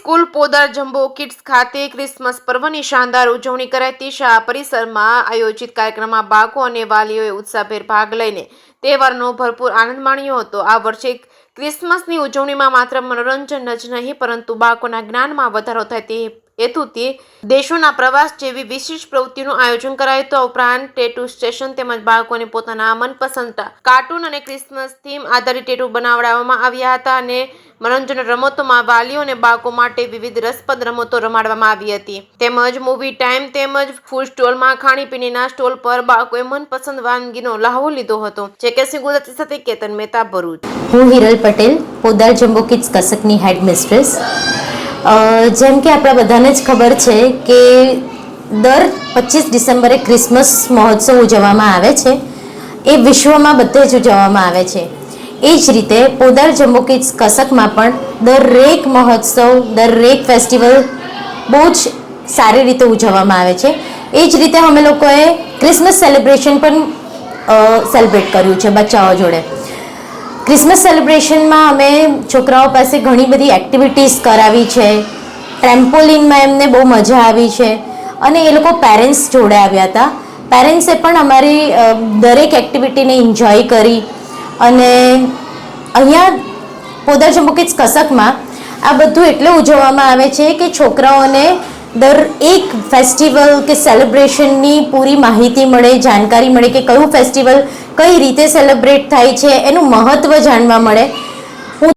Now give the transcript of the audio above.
School Podar jumbo kids ખાતે Christmas પર્વની શાનદાર ઉજવણી કરાઈ શાળા પરિસરમાં આયોજિત કાર્યક્રમમાં બાળકો અને વાલીઓએ ઉત્સાહભેર ભાગ લઈને તહેવારનો ભરપૂર આનંદ માણ્યો હતો। આ વર્ષે ક્રિસમસની ઉજવણીમાં માત્ર મનોરંજન જ નહીં પરંતુ બાળકોના જ્ઞાનમાં વધારો થાય તે હેતુથી દેશોના પ્રવાસ જેવી વિશેષ પ્રવૃત્તિઓનું આયોજન કરાયું હતું। આ ઉપરાંત ટેટુ સ્ટેશન તેમજ બાળકોને પોતાના મનપસંદ કાર્ટૂન અને ક્રિસમસ થીમ આધારિત ટેટુ બનાવવામાં આવ્યા હતા અને મનોરંજન રમતોમાં વાલીઓ અને બાળકો માટે વિવિધ રસપ્રદ રમતો રમાડવામાં આવી હતી। તેમજ મૂવી ટાઈમ તેમજ ફૂડ સ્ટોલમાં ખાણીપીણીના સ્ટોલ પર બાળકોએ મનપસંદ વાનગીનો લહાવો લીધો હતો। જેકેસી ગુજરાતી સાથે કેતન મહેતા, ભરૂચ। હું હિરલ પટેલ, પોદાર જમ્બો કિડ્સ કસકની હેડ મિસ્ટ્રેસ। જેમ કે આપણા બધાને જ ખબર છે કે દર 25 ડિસેમ્બરે ક્રિસમસ મહોત્સવ ઉજવવામાં આવે છે। એ વિશ્વમાં બધે જ ઉજવવામાં આવે છે। એ જ રીતે પોદાર જમ્બો કિડ્સ કસકમાં પણ દરેક મહોત્સવ, દરેક ફેસ્ટિવલ બહુ જ સારી રીતે ઉજવવામાં આવે છે। એ જ રીતે અમે લોકોએ ક્રિસમસ સેલિબ્રેશન પણ સેલિબ્રેટ કર્યું છે બચ્ચાઓ જોડે। ક્રિસમસ સેલિબ્રેશનમાં અમે છોકરાઓ પાસે ઘણી બધી એક્ટિવિટીઝ કરાવી છે। ટ્રેમ્પોલિનમાં એમને બહુ મજા આવી છે અને એ લોકો પેરેન્ટ્સ જોડે આવ્યા હતા। પેરેન્ટ્સે પણ અમારી દરેક એક્ટિવિટીને એન્જોય કરી અને અહીંયા પોદાર જમ્બો કિડ્સ કસકમાં આ બધું એટલે ઉજવવામાં આવે છે કે છોકરાઓને એક ફેસ્ટિવલ કે સેલિબ્રેશનની પૂરી માહિતી મળે, જાણકારી મળે કે કયું ફેસ્ટિવલ કઈ રીતે સેલિબ્રેટ થાય છે, એનું મહત્ત્વ જાણવા મળે।